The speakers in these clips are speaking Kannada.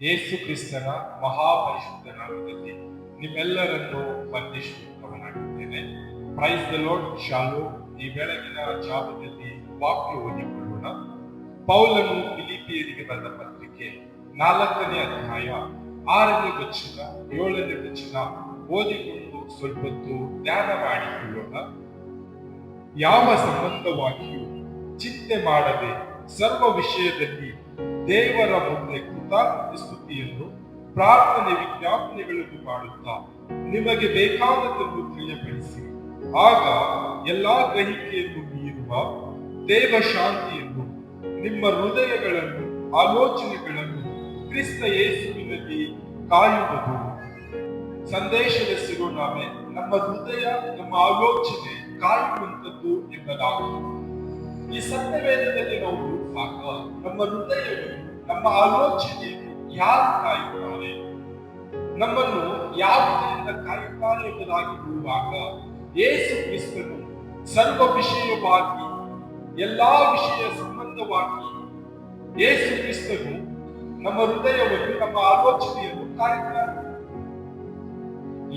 ಯೇಸು ಕ್ರಿಸ್ತನ ಮಹಾಪರಿಶುದ್ಧ ನಾಮದಲ್ಲಿ ನಿಮ್ಮೆಲ್ಲರನ್ನು ವಂದಿಸುತ್ತವನಾಗಿದ್ದೇನೆ. Praise the lord. ಶಾಲೋ. ಈ ಬೆಳಗಿನ ಜಾವದಲ್ಲಿ ವಾಕ್ಯ ಓದಿಕೊಳ್ಳೋಣ. ಪೌಲನು ಫಿಲಿಪಿಯರಿಗೆ ಬರೆದ ಪತ್ರಿಕೆ 4ನೇ ಅಧ್ಯಾಯ 6ನೇ ವಚನ 7ನೇ ವಚನ ಓದಿಕೊಂಡು ಸ್ವಲ್ಪ ಹೊತ್ತು ಧ್ಯಾನ ಮಾಡಿಕೊಳ್ಳೋಣ. ಯಾವ ಸಂಬಂಧವಾಗಿಯೂ ಚಿಂತೆ ಮಾಡದೆ ಸರ್ವ ವಿಷಯದಲ್ಲಿ ದೇವರ ಮುಂದೆ ಕೃತಜ್ಞ ಸ್ತುತಿಯನ್ನು ಪ್ರಾರ್ಥನೆ ವಿಜ್ಞಾಪನೆಗಳನ್ನು ಮಾಡುತ್ತಾ ನಿಮಗೆ ಬೇಕಾದದ್ದನ್ನು ತಿಳಿಯಪಡಿಸಿ, ಆಗ ಎಲ್ಲಾ ಗ್ರಹಿಕೆಯನ್ನು ಮೀರುವ ದೇವ ಶಾಂತಿಯನ್ನು ನಿಮ್ಮ ಹೃದಯಗಳನ್ನು ಆಲೋಚನೆಗಳನ್ನು ಕ್ರಿಸ್ತ ಯೇಸುವಿನಲ್ಲಿ ಕಾಯುವುದು. ಸಂದೇಶದ ಶಿರೋನಾಮೆ ನಮ್ಮ ಹೃದಯ, ನಮ್ಮ ಆಲೋಚನೆ ಕಾಯುವಂಥದ್ದು ಎಂಬುದಾಗಿದೆ. ಈ ಸತ್ಯವೇದದಲ್ಲಿ ನಾವು ನೋಡುವಾಗ ನಮ್ಮ ಹೃದಯವನ್ನು, ನಮ್ಮ ಆಲೋಚನೆಯನ್ನು ಯಾರು ಕಾಯುತ್ತಾರೆ, ನಮ್ಮನ್ನು ಯಾವುದರಿಂದ ಕಾಯುತ್ತಾರೆ ಎಂಬುದಾಗಿ ನೋಡುವಾಗ ಯೇಸು ಕ್ರಿಸ್ತನು ಸರ್ವ ವಿಷಯವಾಗಿ, ಎಲ್ಲಾ ವಿಷಯ ಸಂಬಂಧವಾಗಿ ಯೇಸು ಕ್ರಿಸ್ತನು ನಮ್ಮ ಹೃದಯವನ್ನು, ನಮ್ಮ ಆಲೋಚನೆಯನ್ನು ಕಾಯುತ್ತಾರೆ.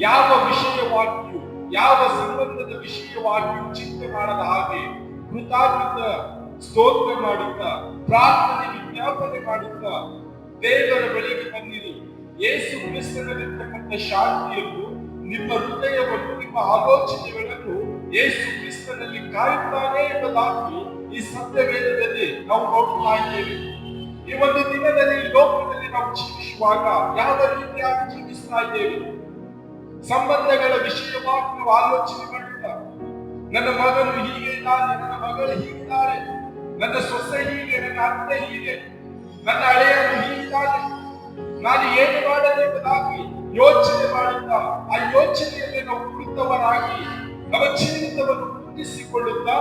ಯಾವ ವಿಷಯವಾಗಿಯೂ, ಯಾವ ಸಂಬಂಧದ ವಿಷಯವಾಗಿಯೂ ಚಿಂತೆ ಮಾಡದ ಹಾಗೆ ಕೃತಜ್ಞತ ಸ್ತೋತ್ರ ಮಾಡುತ್ತಾ, ಪ್ರಾರ್ಥನೆ ವಿಜ್ಞಾಪನೆ ಮಾಡುತ್ತಾ ದೇವರ ಬಳಿಗೆ ಬಂದಿರಿ. ಯೇಸು ಕ್ರಿಸ್ತನಲ್ಲಿರ್ತಕ್ಕಂಥ ಶಾಂತಿಯನ್ನು, ನಿಮ್ಮ ಹೃದಯವನ್ನು, ನಿಮ್ಮ ಆಲೋಚನೆಗಳನ್ನು ಯೇಸು ಕ್ರಿಸ್ತನಲ್ಲಿ ಕಾಯುತ್ತಾನೆ ಎಂಬುದಾಗಿ ಈ ಸತ್ಯವೇದದಲ್ಲಿ ನಾವು ನೋಡ್ತಾ ಇದ್ದೇವೆ. ಈ ಒಂದು ದಿನದಲ್ಲಿ, ಲೋಕದಲ್ಲಿ ನಾವು ಜೀವಿಸುವಾಗ ಯಾವ ರೀತಿಯಾಗಿ ಜೀವಿಸ್ತಾ ಇದ್ದೇವೆ? ಸಂಬಂಧಗಳ ವಿಷಯವಾಗಿ ನಾವು ಆಲೋಚನೆ ಮಾಡುತ್ತಾ, ನನ್ನ ಮಗನು ಹೀಗೆ ಇದ್ದಾನೆ, ನನ್ನ ಮಗಳು ಹೀಗಿದ್ದಾರೆ, ನನ್ನ ಸೊಸೆ ಹೀಗೆ, ನನ್ನ ಅತ್ತೆ ಹೀಗೆ, ನನ್ನ ಹಳೆಯನು ಹೀಗಿದ್ದಾನೆ, ನಾನು ಏನು ಮಾಡಬೇಕೆಂಬುದಾಗಿ ಯೋಚನೆ ಮಾಡುತ್ತಾ, ಆ ಯೋಚನೆಯಲ್ಲಿ ನಾವು ಕುಳಿತವರಾಗಿ ನಮ್ಮ ಜೀವಿತವನ್ನು ಕುಂದಿಸಿಕೊಳ್ಳುತ್ತಾ,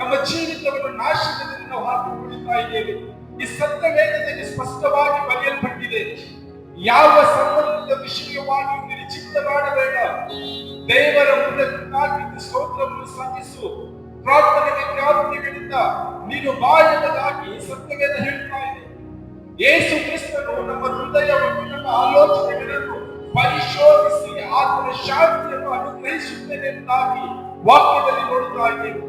ನಮ್ಮ ಜೀವಿತವನ್ನು ನಾಶನದಲ್ಲಿ ನಾವು ಹಾಕಿಕೊಳ್ಳುತ್ತಾ ಇದ್ದೇವೆ. ಈ ಸತ್ಯವೇದದಲ್ಲಿ ಸ್ಪಷ್ಟವಾಗಿ ಬರೆಯಲ್ಪಟ್ಟಿದೆ, ಯಾವ ಸಂಬಂಧದ ವಿಷಯವಾಗಿ ನೀನು ಚಿಂತೆ ಮಾಡಬೇಡ, ದೇವರ ಮುಂದೆ ಕೃತಜ್ಞತೆ ಸ್ತೋತ್ರವನ್ನು ಸಲ್ಲಿಸು, ಪ್ರಾರ್ಥನೆ ವಿಜ್ಞಾಪನೆಗಳಿಂದ ನೀನು ಬಾಯದಾಗಿ ಸತ್ಯವೇದ ಹೇಳ್ತಾ ಇದೆ. ಯೇಸು ಕ್ರಿಸ್ತನು ನಮ್ಮ ಹೃದಯವನ್ನು, ನಮ್ಮ ಆಲೋಚನೆಗಳನ್ನು ಪರಿಶೋಧಿಸಿ ಆತನ ಶಾಂತಿಯನ್ನು ಅನುಗ್ರಹಿಸುತ್ತೇನೆ ಎಂಬುದಾಗಿ ವಾಕ್ಯದಲ್ಲಿ ನೋಡುತ್ತಾ ಇದ್ದೇವೆ.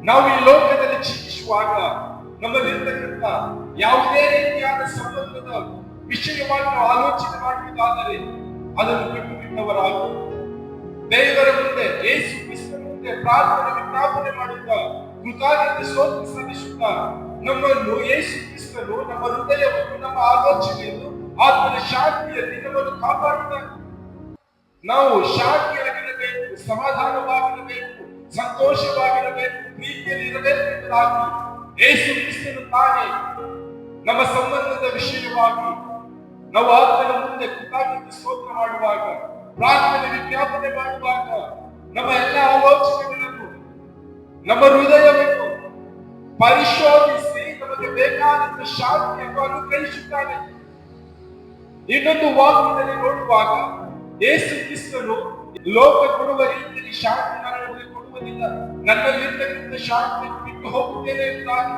ನಾವು ಈ ಲೋಕದಲ್ಲಿ ಜೀವಿಸುವಾಗ ನಮ್ಮಲ್ಲಿರ್ತಕ್ಕಂಥ ಯಾವುದೇ ರೀತಿಯಾದ ಸಂಬಂಧದ ವಿಷಯವಾಗಿ ನಾವು ಆಲೋಚನೆ ಮಾಡುವುದಾದರೆ ಅದನ್ನು ಬಿಟ್ಟು ಬಿಟ್ಟವರಾಗಿ ದೇವರ ಮುಂದೆ, ಯೇಸು ಕ್ರಿಸ್ತನ ಮುಂದೆ ಪ್ರಾರ್ಥನೆ ವಿಜ್ಞಾಪನೆ ಮಾಡುತ್ತಾ, ಕೃತಜ್ಞತೆ ಸ್ತೋತ್ರ ಸಲ್ಲಿಸುತ್ತಾ ನಮ್ಮನ್ನು ಯೇಸು ಕ್ರಿಸ್ತನು ನಮ್ಮ ಹೃದಯವನ್ನು, ನಮ್ಮ ಆಲೋಚನೆಯನ್ನು ಆತನ ಶಾಂತಿಯಲ್ಲಿ ನಮ್ಮನ್ನು ಕಾಪಾಡುತ್ತಾರೆ. ನಾವು ಶಾಂತಿಯಾಗಿರಬೇಕು, ಸಮಾಧಾನವಾಗಿರಬೇಕು, ಸಂತೋಷವಾಗಿರಬೇಕು, ಪ್ರೀತಿಯಲ್ಲಿ ಇರಬೇಕು ಎಂಬುದಾಗಿ ಯೇಸು ಕ್ರಿಸ್ತನು ತಾನೇ ನಮ್ಮ ಸಂಬಂಧದ ವಿಷಯವಾಗಿ ನಾವು ಆತನ ಮುಂದೆ ಕೃತಜ್ಞತೆ ಸ್ತೋತ್ರ ಮಾಡುವಾಗ, ಪ್ರಾರ್ಥನೆ ವಿಜ್ಞಾಪನೆ ಮಾಡುವಾಗ ನಮ್ಮ ಎಲ್ಲ ಆಲೋಚನೆಗಳನ್ನು, ನಮ್ಮ ಹೃದಯವನ್ನು ಪರಿಶೋಧಿಸಿ ನಮಗೆ ಬೇಕಾದಂತ ಶಾಂತಿಯನ್ನು ಅನುಗ್ರಹಿಸುತ್ತಾನೆ. ಇನ್ನೊಂದು ವಾಕ್ಯದಲ್ಲಿ ನೋಡುವಾಗ ಯೇಸು ಕ್ರಿಸ್ತನು ಲೋಕ ಕೊಡುವ ರೀತಿಯಲ್ಲಿ ಶಾಂತಿ ನನ್ನಲ್ಲಿ ಕೊಡುವುದಿಲ್ಲ, ನನ್ನಲ್ಲಿರ್ತಕ್ಕಂಥ ಶಾಂತಿಯನ್ನು ಬಿಟ್ಟು ಹೋಗುತ್ತೇನೆ ಎಂಬುದಾಗಿ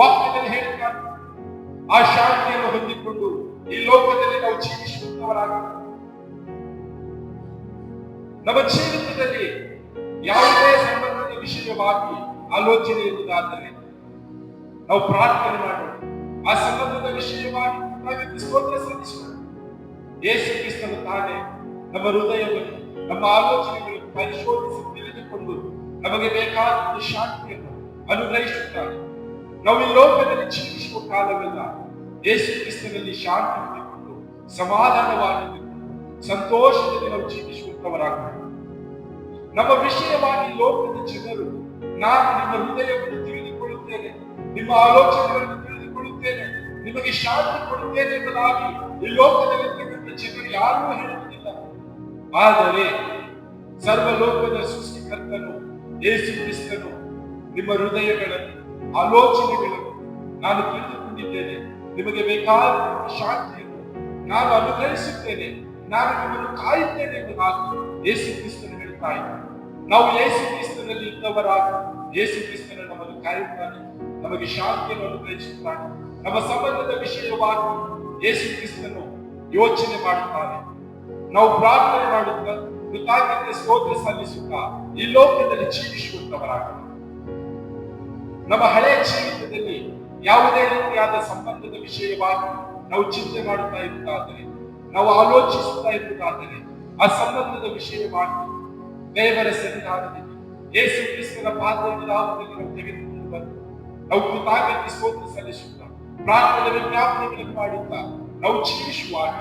ವಾಕ್ಯದಲ್ಲಿ ಹೇಳುತ್ತಾನೆ. ಆ ಶಾಂತಿಯನ್ನು ಹೊಂದಿಕೊಂಡು ಈ ಲೋಕದಲ್ಲಿ ನಾವು ಜೀವಿಸುತ್ತವರಾಗ, ನಮ್ಮ ಜೀವಿತದಲ್ಲಿ ಯಾವುದೇ ಸಂಬಂಧದ ವಿಷಯವಾಗಿ ಆಲೋಚನೆ ಇರುವುದಾದರೆ ನಾವು ಪ್ರಾರ್ಥನೆ ಮಾಡೋಣ, ಆ ಸಂಬಂಧದ ವಿಷಯವಾಗಿ ಸ್ತೋತ್ರ ಸಲ್ಲಿಸೋಣ. ಯೇಸು ಕ್ರಿಸ್ತನು ತಾನೇ ನಮ್ಮ ಹೃದಯವನ್ನು, ನಮ್ಮ ಆಲೋಚನೆಗಳನ್ನು ಪರಿಶೋಧಿಸಿ ತಿಳಿದುಕೊಂಡು ನಮಗೆ ಬೇಕಾದ ಶಾಂತಿಯನ್ನು ಅನುಗ್ರಹಿಸುತ್ತಾನೆ. ನಾವು ಈ ಲೋಕದಲ್ಲಿ ಜೀವಿಸುವ ಕಾಲವೆಲ್ಲ ಯೇಸು ಕ್ರಿಸ್ತನಲ್ಲಿ ಶಾಂತಿ ಹೊಂದಿಕೊಂಡು, ಸಮಾಧಾನವಾಗಿದ್ದುಕೊಂಡು, ಸಂತೋಷದಲ್ಲಿ ನಾವು ಜೀವಿಸುವಂತವರಾಗಬೇಕು. ನಮ್ಮ ವಿಷಯವಾಗಿ ಲೋಕದ ಜನರು, ನಾನು ನಿಮ್ಮ ಹೃದಯವನ್ನು ತಿಳಿದುಕೊಳ್ಳುತ್ತೇನೆ, ನಿಮ್ಮ ಆಲೋಚನೆಗಳನ್ನು ತಿಳಿದುಕೊಳ್ಳುತ್ತೇನೆ, ನಿಮಗೆ ಶಾಂತಿ ಕೊಡುತ್ತೇನೆ ಎಂಬುದಾಗಿ ಈ ಲೋಕದಲ್ಲಿರ್ತಕ್ಕಂಥ ಜನರು ಯಾರೂ ಹೇಳುವುದಿಲ್ಲ. ಆದರೆ ಸರ್ವಲೋಕದ ಸೃಷ್ಟಿಕರ್ತನು ಯೇಸು ಕ್ರಿಸ್ತನು ನಿಮ್ಮ ಹೃದಯಗಳನ್ನು, ಆಲೋಚನೆಗಳನ್ನು ನಾನು ತಿಳಿದುಕೊಂಡಿದ್ದೇನೆ, ನಿಮಗೆ ಬೇಕಾದ ಶಾಂತಿಯನ್ನು ನಾನು ಅನುಗ್ರಹಿಸುತ್ತೇನೆ, ನಾನು ನಿಮ್ಮನ್ನು ಕಾಯುತ್ತೇನೆ ಎಂಬುದಾಗಿ ಯೇಸು ಕ್ರಿಸ್ತನು ಹೇಳ್ತಾ ಇದ್ದಾನೆ. ನಾವು ಯೇಸು ಕ್ರಿಸ್ತನಲ್ಲಿ ಇದ್ದವರಾಗ ಯೇಸು ಕ್ರಿಸ್ತನು ನಮ್ಮನ್ನು ಕಾಯುತ್ತಾನೆ, ನಮಗೆ ಶಾಂತಿಯನ್ನು ಅನುಗ್ರಹಿಸುತ್ತಾನೆ. ನಮ್ಮ ಸಂಬಂಧದ ವಿಷಯವಾಗಿ ಯೇಸು ಕ್ರಿಸ್ತನು ಯೋಚನೆ ಮಾಡುತ್ತಾನೆ. ನಾವು ಪ್ರಾರ್ಥನೆ ಮಾಡುತ್ತಾ ಕೃತಜ್ಞತೆ ಸ್ತೋತ್ರ ಸಲ್ಲಿಸುತ್ತಾ ಈ ಲೋಕದಲ್ಲಿ ಜೀವಿಸುವಂತವರಾಗೋಣ. ನಮ್ಮ ಹಳೆಯ ಜೀವಿತದಲ್ಲಿ ಯಾವುದೇ ರೀತಿಯಾದ ಸಂಬಂಧದ ವಿಷಯವಾಗಿ ನಾವು ಚಿಂತೆ ಮಾಡುತ್ತಾ ಇರುತ್ತಾದರೆ, ನಾವು ಆಲೋಚಿಸುತ್ತಾ ಇರುವುದಾದರೆ, ಆ ಸಂಬಂಧದ ವಿಷಯವಾಗಿ ದೇವರ ಸನ್ನಿಧಾನದಲ್ಲಿ ಯೇಸು ಕ್ರಿಸ್ತನ ಪಾದದ ನಾಮದಲ್ಲಿ ನಾವು ತೆಗೆದುಕೊಂಡು ಬಂದು ನಾವು ಕೃತಜ್ಞತೆ ಸ್ತೋತ್ರ ಸಲ್ಲಿಸುತ್ತಾ ಪ್ರಾರ್ಥನೆ ವಿಜ್ಞಾಪನೆಗಳನ್ನು ಮಾಡುತ್ತಾ ನಾವು ಜೀವಿಸುವಾಗ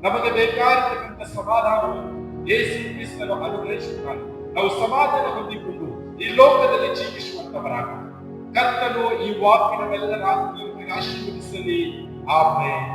ನಮಗೆ ಬೇಕಾಗಿರತಕ್ಕಂಥ ಸಮಾಧಾನವನ್ನು ಯೇಸು ಕ್ರಿಸ್ತನು ಅನುಗ್ರಹಿಸುತ್ತಾನೆ. ನಾವು ಸಮಾಧಾನ ಹೊಂದಿಕೊಂಡು ಈ ಲೋಕದಲ್ಲಿ ಜೀವಿಸುವಂತವರಾಗ ಕರ್ತನು ಈ ವಾಕ್ಯವೆಲ್ಲರ ಆಶೀರ್ವದಿಸಲಿ. ಆಮೆನ್.